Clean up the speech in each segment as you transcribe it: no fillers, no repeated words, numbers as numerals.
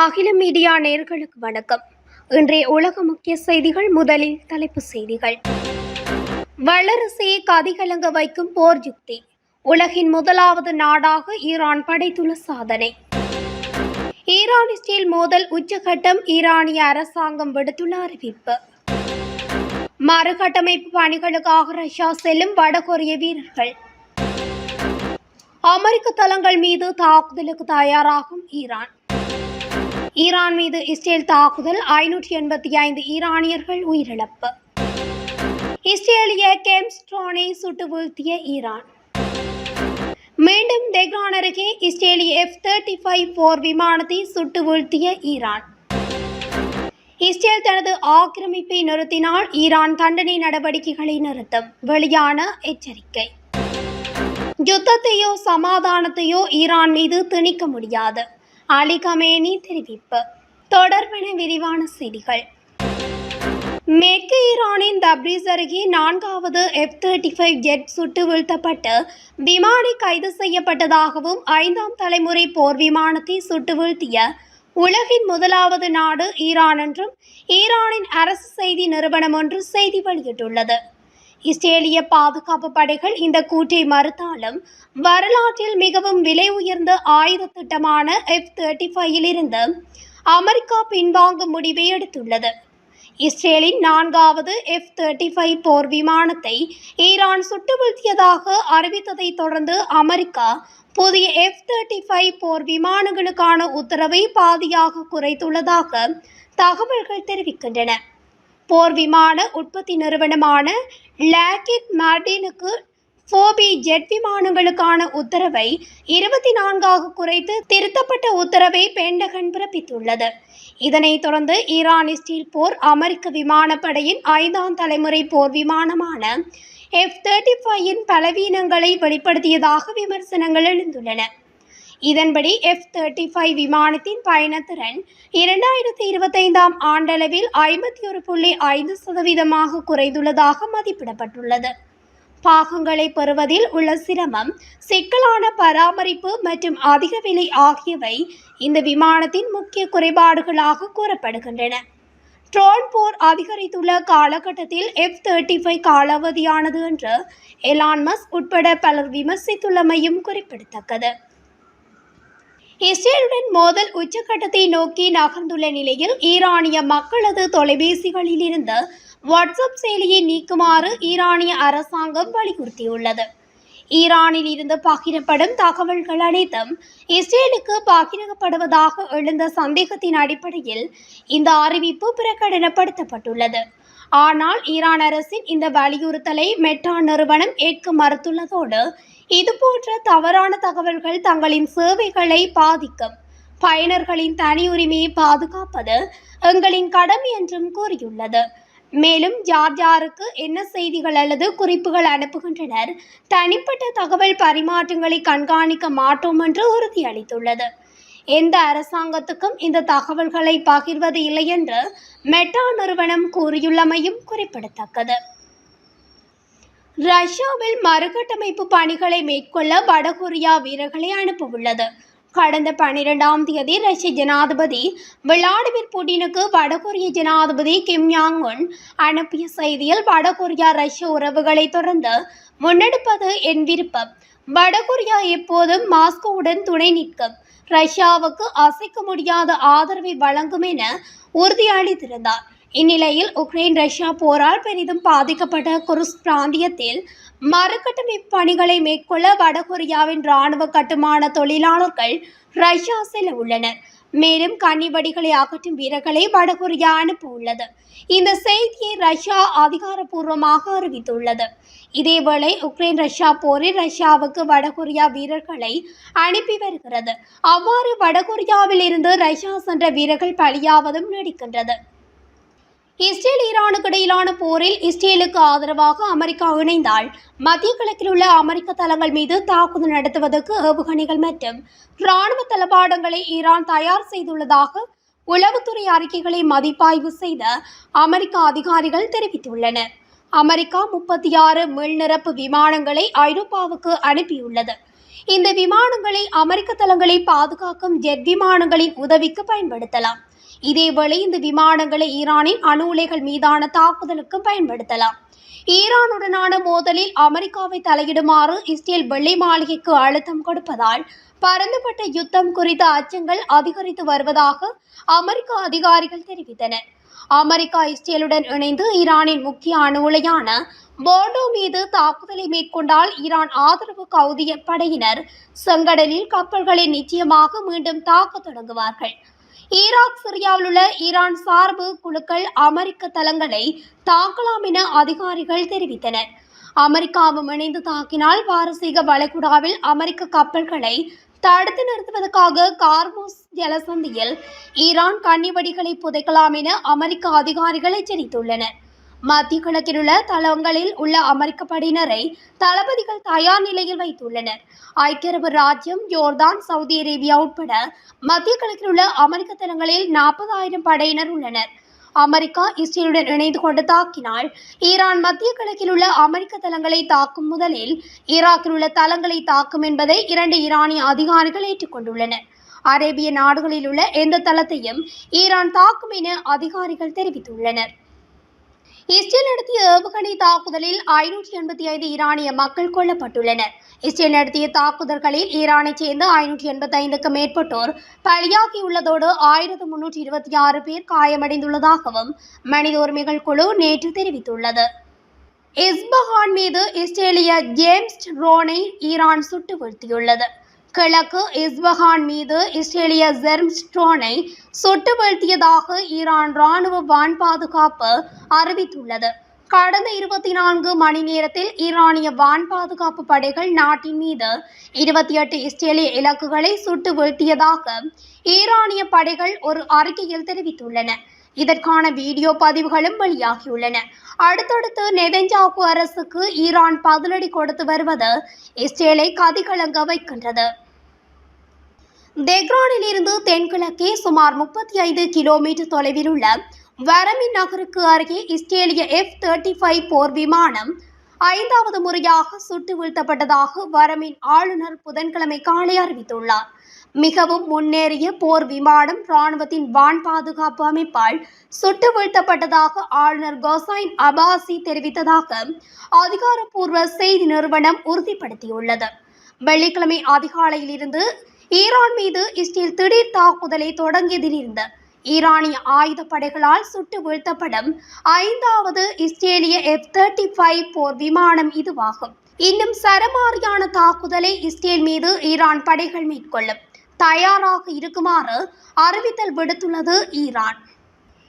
அகில மீடியா நேயர்களுக்கு வணக்கம். இன்றைய உலக முக்கிய செய்திகள். முதலில் தலைப்புச் செய்திகள். வல்லரசையை கதிகலங்க வைக்கும் போர் யுக்தி. உலகின் முதலாவது நாடாக ஈரான் படைத்துள்ள சாதனை. ஈரான் இஸ்ரேல் மோதல் உச்சகட்டம். ஈரானிய அரசாங்கம் விடுத்துள்ள அறிவிப்பு. மறுகட்டமைப்பு பணிகளுக்காக ரஷ்யா செல்லும் வடகொரிய வீரர்கள். அமெரிக்க தளங்கள் மீது தாக்குதலுக்கு தயாராகும் ஈரான். ஈரான் மீது இஸ்ரேல் தாக்குதல். 585 ஈரானியர்கள் உயிரிழப்பு. இஸ்ரேலிய கெம்ஸ்ட்ரோனை சுட்டு வீழ்த்திய ஈரான். மீண்டும் தெஹ்ரான் அருகே இஸ்ரேலிய F-35 போர் விமானத்தை சுட்டு வீழ்த்திய ஈரான். இஸ்ரேல் தனது ஆக்கிரமிப்பை நிறுத்தினால் ஈரான் தண்டனை நடவடிக்கைகளை நிறுத்தும். வெளியான எச்சரிக்கை. யுத்தத்தையோ சமாதானத்தையோ ஈரான் மீது திணிக்க முடியாது. அலி கமேனி தெரிவிப்பு. தொடர்பான விரிவான செய்திகள். மேற்கு ஈரானின் தப்ரீஸ் அருகே 4வது F-35 ஜெட் சுட்டு வீழ்த்தப்பட்டு விமானி கைது செய்யப்பட்டதாகவும் 5ஆம் தலைமுறை போர் விமானத்தை சுட்டு வீழ்த்திய உலகின் முதலாவது நாடு ஈரான் என்றும் ஈரானின் அரசு செய்தி நிறுவனம் ஒன்று செய்தி வெளியிட்டுள்ளது. இஸ்ரேலிய பாதுகாப்பு படைகள் இந்த கூற்றை மறுத்தாலும் வரலாற்றில் மிகவும் விலை உயர்ந்த ஆயுத திட்டமான F-35 இருந்து அமெரிக்கா பின்வாங்கும் முடிவை எடுத்துள்ளது. இஸ்ரேலின் 4வது F-35 போர் விமானத்தை ஈரான் சுட்டு வீழ்த்தியதாக அறிவித்ததை தொடர்ந்து அமெரிக்கா புதிய F-35 போர் விமானங்களுக்கான உத்தரவை பாதியாக குறைத்துள்ளதாக தகவல்கள் தெரிவிக்கின்றன. போர் விமான உற்பத்தி நிறுவனமான லாக்ஹீட் மார்டினுக்கு 4B ஜெட் விமானங்களுக்கான உத்தரவை 24ஆக குறைத்து திருத்தப்பட்ட உத்தரவை பென்டகன் பிறப்பித்துள்ளது. இதனைத் தொடர்ந்து ஈரான் இஸ்ரேல் போர் அமெரிக்க விமானப்படையின் 5ஆம் தலைமுறை போர் விமானமான F-35 பலவீனங்களை வெளிப்படுத்தியதாக விமர்சனங்கள் எழுந்துள்ளன. இதன்படி F-35 விமானத்தின் பயணத்திறன் 2025ஆம் ஆண்டளவில் 51.5% குறைந்துள்ளதாக மதிப்பிடப்பட்டுள்ளது. பாகங்களை பெறுவதில் உள்ள சிரமம், சிக்கலான பராமரிப்பு மற்றும் அதிக விலை ஆகியவை இந்த விமானத்தின் முக்கிய குறைபாடுகளாக கூறப்படுகின்றன. ட்ரோன் போர் அதிகரித்துள்ள காலகட்டத்தில் F-35 காலாவதியானது என்று எலான் மஸ்க் உட்பட பலர் விமர்சித்துள்ளமையும் குறிப்பிடத்தக்கது. இஸ்ரேலுடன் மோதல் உச்சகட்டத்தை நோக்கி நகர்ந்துள்ள நிலையில் ஈரானிய மக்களது தொலைபேசிகளில் இருந்து வாட்ஸ்அப் செயலியை நீக்குமாறு ஈரானிய அரசாங்கம் வலியுறுத்தியுள்ளது. ஈரானில் இருந்து பகிரப்படும் தகவல்கள் அனைத்தும் இஸ்ரேலுக்கு பகிரப்படுவதாக எழுந்த சந்தேகத்தின் அடிப்படையில் இந்த அறிவிப்பு பிரகடனப்படுத்தப்பட்டுள்ளது. ஆனால் ஈரான் அரசின் இந்த வலியுறுத்தலை மெட்டா நிறுவனம் ஏற்க மறுத்துள்ளதோடு இதுபோன்ற தவறான தகவல்கள் தங்களின் சேவைகளை பாதிக்கும். பயனர்களின் தனி உரிமையை பாதுகாப்பது எங்களின் கடமை என்றும் கூறியுள்ளது. மேலும் யார் யாருக்கு என்ன செய்திகள் அல்லது குறிப்புகள் அனுப்புகின்றனர், தனிப்பட்ட தகவல் பரிமாற்றங்களை கண்காணிக்க மாட்டோம் என்று உறுதியளித்துள்ளது. எந்த அரசாங்கத்துக்கும் இந்த தகவல்களை பகிர்வது இல்லை என்று மெட்டா நிறுவனம் கூறியுள்ளமையும் குறிப்பிடத்தக்கது. ரஷ்யாவில் மறுகட்டமைப்பு பணிகளை மேற்கொள்ள வடகொரியா வீரர்களை அனுப்பவுள்ளது. கடந்த 12ஆம் தேதி ரஷ்ய ஜனாதிபதி விளாடிமிர் புட்டினுக்கு வடகொரிய ஜனாதிபதி கிம் யாங் உன் அனுப்பிய செய்தியில் வடகொரியா ரஷ்ய உறவுகளை தொடர்ந்து முன்னெடுப்பது என் விருப்பம். வடகொரியா எப்போதும் மாஸ்கோவுடன் துணை நிற்கும். ரஷ்யாவுக்கு அசைக்க முடியாத ஆதரவை வழங்கும் என உறுதியளித்திருந்தார். இந்நிலையில் உக்ரைன் ரஷ்யா போரால் பெரிதும் பாதிக்கப்பட்ட குர்ஸ்க் பிராந்தியத்தில் மறுகட்டமைப்பு பணிகளை மேற்கொள்ள வடகொரியாவின் இராணுவ கட்டுமான தொழிலாளர்கள் ரஷ்யா செல்ல உள்ளனர். மேலும் கன்னிவடிகளை அகற்றும் வீரர்களை வடகொரியா அனுப்ப உள்ளது. இந்த செய்தியை ரஷ்யா அதிகாரப்பூர்வமாக அறிவித்துள்ளது. இதேவேளை உக்ரைன் ரஷ்யா போரில் ரஷ்யாவுக்கு வடகொரியா வீரர்களை அனுப்பி வருகிறது. அவ்வாறு வடகொரியாவில் இருந்து ரஷ்யா சென்ற வீரர்கள் பலியாவதும் நீடிக்கின்றது. இஸ்ரேல் ஈரானுக்கு இடையிலான போரில் இஸ்ரேலுக்கு ஆதரவாக அமெரிக்கா இணைந்தால் மத்திய கிழக்கில் உள்ள அமெரிக்க தளங்கள் மீது தாக்குதல் நடத்துவதற்கு ஏவுகணைகள் மற்றும் இராணுவ தளபாடங்களை ஈரான் தயார் செய்துள்ளதாக உளவுத்துறை அறிக்கைகளை மதிப்பாய்வு செய்த அமெரிக்க அதிகாரிகள் தெரிவித்துள்ளனர். அமெரிக்கா 36 மீள்நிரப்பு விமானங்களை ஐரோப்பாவுக்கு அனுப்பியுள்ளது. இந்த விமானங்களை அமெரிக்க தளங்களை பாதுகாக்கும் ஜெட் விமானங்களின் உதவிக்கு பயன்படுத்தலாம். இதேவேளை இந்த விமானங்களை ஈரானின் அணு உலைகள் மீதான தாக்குதலுக்கு பயன்படுத்தலாம். ஈரானுடனான மோதலில் அமெரிக்காவை தலையிடுமாறு இஸ்ரேல் வெள்ளை மாளிகைக்கு அழுத்தம் கொடுப்பதால் பரந்துபட்ட யுத்தம் குறித்த அச்சங்கள் அதிகரித்து வருவதாக அமெரிக்க அதிகாரிகள் தெரிவித்தனர். அமெரிக்கா இஸ்ரேலுடன் இணைந்து ஈரானின் முக்கிய அணு உலையான போர்டோ மீது தாக்குதலை மேற்கொண்டால் ஈரான் ஆதரவு கவுதி படையினர் செங்கடலில் கப்பல்களை நிச்சயமாக மீண்டும் தாக்கத் தொடங்குவார்கள். ஈராக், சிரியாவில் உள்ள ஈரான் சார்பு குழுக்கள் அமெரிக்க தளங்களை தாக்கலாம் என அதிகாரிகள் தெரிவித்தனர். அமெரிக்காவும் இணைந்து தாக்கினால் பாரசீக வளைகுடாவில் அமெரிக்க கப்பல்களை தடுத்து நிறுத்துவதற்காக கார்மூஸ் ஜலசந்தியில் ஈரான் கன்னிவெடிகளை புதைக்கலாம் என அமெரிக்க அதிகாரிகள் எச்சரித்துள்ளனர். மத்திய கிழக்கில் உள்ள தளங்களில் உள்ள அமெரிக்க படையினரை தளபதிகள் தயார் நிலையில் வைத்துள்ளனர். ஐக்கிய அரபு ராஜ்யம், யோர்தான், சவுதி அரேபியா உட்பட மத்திய கிழக்கில் உள்ள அமெரிக்க தளங்களில் 40,000 படையினர் உள்ளனர். அமெரிக்கா இஸ்ரேலுடன் இணைந்து கொண்டு தாக்கினால் ஈரான் மத்திய கிழக்கில் உள்ள அமெரிக்க தளங்களை தாக்கும் முதலில் ஈராக்கில் உள்ள தளங்களை தாக்கும் என்பதை 2 ஈரானிய அதிகாரிகள் ஏற்றுக்கொண்டுள்ளனர். அரேபிய நாடுகளில் உள்ள எந்த தளத்தையும் ஈரான் தாக்கும் என அதிகாரிகள் தெரிவித்துள்ளனர். இஸ்ரேல் நடத்திய ஏவுகணை தாக்குதலில் 585 ஈரானிய மக்கள் கொல்லப்பட்டுள்ளனர். இஸ்ரேல் நடத்திய தாக்குதல்களில் ஈரானைச் சேர்ந்த 585க்கும் மேற்பட்டோர் பலியாகியுள்ளதோடு 1326 பேர் காயமடைந்துள்ளதாகவும் மனித உரிமைகள் குழு நேற்று தெரிவித்துள்ளது. இஸ்பஹான் மீது இஸ்ரேலிய ஜேம்ஸ் ட்ரோனை ஈரான் சுட்டு வீழ்த்தியுள்ளது. கிழக்கு இஸ்பஹான் மீது இஸ்ரேலிய ஜெர்ம்ஸ் ட்ரோனை சுட்டு வீழ்த்தியதாக ஈரான் ராணுவ வான் பாதுகாப்பு அறிவித்துள்ளது. கடந்த 24 மணி நேரத்தில் ஈரானிய வான் பாதுகாப்பு படைகள் நாட்டின் மீது 28 இஸ்ரேலிய இலக்குகளை சுட்டு வீழ்த்தியதாக ஈரானிய படைகள் ஒரு அறிக்கையில் தெரிவித்துள்ளன. இதற்கான வீடியோ பதிவுகளும் வெளியாகியுள்ளன. அடுத்தடுத்து நெதன்யாகு அரசுக்கு ஈரான் பதிலடி கொடுத்து வருவது இஸ்ரேலை கதிகலங்க வைக்கின்றது. தெஹ்ரானில் இருந்து தென்கிழக்கே சுமார் 35 கிலோமீட்டர் தொலைவில் உள்ள வரமின் நகருக்கு அருகே இஸ்ரேலிய F-35 போர் விமானம் 5வது முறையாக சுட்டு வீழ்த்தப்பட்டதாக வரமின் ஆளுநர் புதன்கிழமை காலை அறிவித்துள்ளார். மிகவும் முன்னேறிய போர் விமானம் இராணுவத்தின் வான் பாதுகாப்பு அமைப்பால் சுட்டு வீழ்த்தப்பட்டதாக ஆளுநர் கோசைன் அபாசி தெரிவித்ததாக அதிகாரப்பூர்வ செய்தி நிறுவனம் உறுதிப்படுத்தியுள்ளது. வெள்ளிக்கிழமை அதிகாலையில் இருந்து ஈரான் மீது இஸ்ரேல் திடீர் தாக்குதலை தொடங்கியதிலிருந்து ஈரானிய ஆயுத படைகளால் சுட்டு வீழ்த்தப்படும் 5வது இஸ்ரேலிய F-35 போர் விமானம் இதுவாகும். இன்னும் சரமாரியான தாக்குதலை இஸ்ரேல் மீது ஈரான் படைகள் மேற்கொள்ளும் தயாராக இருக்குமாறு அறிவித்தல் விடுத்துள்ளது ஈரான்.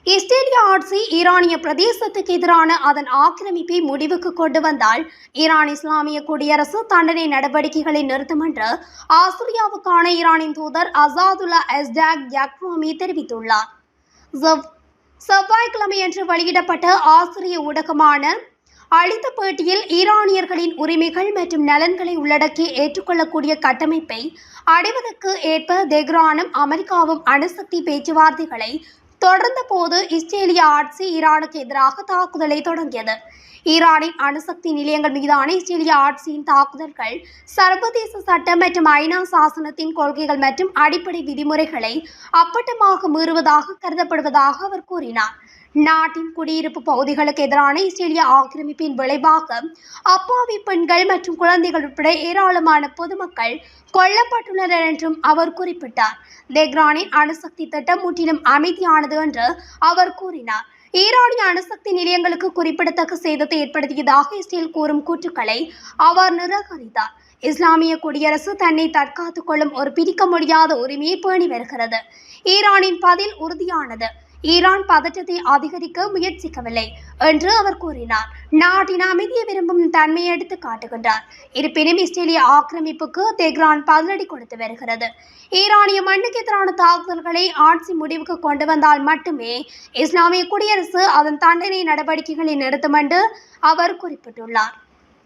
இஸ்ரேலிய ஆட்சி ஈரானிய பிரதேசத்துக்கு எதிரான அதன் ஆக்கிரமிப்பை முடிவுக்கு கொண்டு வந்தால் ஈரான் இஸ்லாமிய குடியரசு தண்டனை நடவடிக்கைகளை நிறுத்தும் என்று ஆஸ்திரியாவுக்கான ஈரானின் தூதர் அசாதுல்லா எஸ்டாக் ஜக்ரோமி தெரிவித்துள்ளார். செவ்வாய்க்கிழமையன்று வெளியிடப்பட்ட ஆஸ்திரிய ஊடகமான அளித்த பேட்டியில் ஈரானியர்களின் உரிமைகள் மற்றும் நலன்களை உள்ளடக்கி ஏற்றுக்கொள்ளக்கூடிய கட்டமைப்பை அடைவதற்கு ஏற்ப தெஹ்ரானும் அமெரிக்காவும் அணுசக்தி பேச்சுவார்த்தைகளை தொடர்ந்த போது இஸ்ரேலிய ஆட்சி ஈரானுக்கு எதிராக தாக்குதலை தொடங்கியது. ஈரானின் அணுசக்தி நிலையங்கள் மீதான இஸ்ரேலிய ஆட்சியின் தாக்குதல்கள் சர்வதேச சட்டம் மற்றும் ஐநா சாசனத்தின் கொள்கைகள் மற்றும் அடிப்படை விதிமுறைகளை அப்பட்டமாக மீறுவதாக கருதப்படுவதாக அவர் கூறினார். நாட்டின் குடியிருப்பு பகுதிகளுக்கு எதிரான இஸ்ரேலிய ஆக்கிரமிப்பின் விளைவாக அப்பாவி பெண்கள் மற்றும் குழந்தைகள் உட்பட ஏராளமான பொதுமக்கள் கொல்லப்பட்டுள்ளனர் என்றும் அவர் குறிப்பிட்டார். தெஹ்ரானின் அணுசக்தி திட்டம் முற்றிலும் அமைதியானது என்று அவர் கூறினார். ஈரானிய அணுசக்தி நிலையங்களுக்கு குறிப்பிடத்தக்க சேதத்தை ஏற்படுத்தியதாக இஸ்ரேல் கூறும் கூற்றுக்களை அவர் நிராகரித்தார். இஸ்லாமிய குடியரசு தன்னை தற்காத்துக் கொள்ளும் ஒரு பிரிக்க முடியாத உரிமையை பேணி வருகிறது. ஈரானின் பதில் உறுதியானது. ஈரான் பதற்றத்தை அதிகரிக்க முயற்சிக்கவில்லை என்று அவர் கூறினார். நாட்டின் அமைதியை விரும்பும் தன்மையை எடுத்து காட்டுகின்றார். இருப்பினும் இஸ்ரேலிய ஆக்கிரமிப்புக்கு தெஹ்ரான் பதிலடி கொடுத்து வருகிறது. ஈரானிய மண்ணுக்கு எதிரான தாக்குதல்களை ஆட்சி முடிவுக்கு கொண்டு வந்தால் மட்டுமே இஸ்லாமிய குடியரசு அதன் தண்டனை நடவடிக்கைகளை நிறுத்தும் என்று அவர் குறிப்பிட்டுள்ளார்.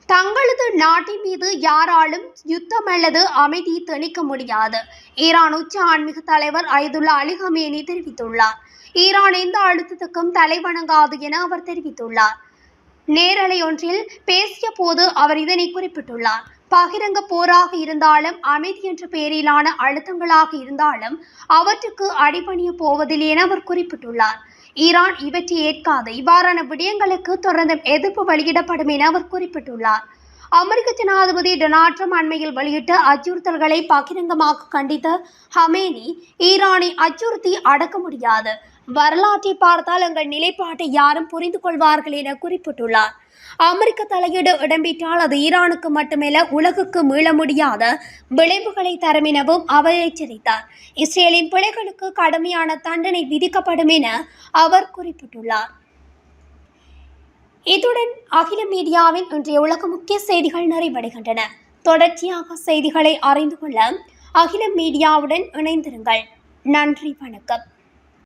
தங்களது நாட்டின் மீது யாராலும் யுத்தம் அல்லது அமைதி திணிக்க முடியாது, ஈரான் உச்ச ஆன்மீக தலைவர் அயதுல்லா அலி ஹமேனி தெரிவித்துள்ளார். ஈரான் எந்த அழுத்தத்துக்கும் தலைவணங்காது என அவர் தெரிவித்துள்ளார். நேரலை ஒன்றில் பேசிய போது அவர் இதனை குறிப்பிட்டுள்ளார். பகிரங்க போராக இருந்தாலும் அமைதி என்ற பெயரிலான அழுத்தங்களாக இருந்தாலும் அவற்றுக்கு அடிபணிய போவதில்லை என அவர் குறிப்பிட்டுள்ளார். ஈரான் இவற்றை ஏற்காது. இவ்வாறான விடயங்களுக்கு தொடர்ந்து எதிர்ப்பு வெளியிடப்படும் என அவர் குறிப்பிட்டுள்ளார். அமெரிக்க ஜனாதிபதி டொனால்ட் ட்ரம்ப் அண்மையில் வெளியிட்ட அச்சுறுத்தல்களை பகிரங்கமாக கண்டித்த ஹமேனி, ஈரானை அச்சுறுத்தி அடக்க முடியாது, வரலாற்றை பார்த்தால் எங்கள் நிலைப்பாட்டை யாரும் புரிந்து கொள்வார்கள் என குறிப்பிட்டுள்ளார். அமெரிக்க தலையீடு இடம்பெற்றால் அது ஈரானுக்கு மட்டுமல்ல உலகுக்கு மீள முடியாத விளைவுகளை தரும் எனவும் அவர் எச்சரித்தார். இஸ்ரேலின் பிழைகளுக்கு கடுமையான தண்டனை விதிக்கப்படும் என அவர் குறிப்பிட்டுள்ளார். இத்துடன் அகில மீடியாவின் இன்றைய உலக முக்கிய செய்திகள் நிறைவடைகின்றன. தொடர்ச்சியாக செய்திகளை அறிந்து கொள்ள அகில மீடியாவுடன் இணைந்திருங்கள். நன்றி, வணக்கம்.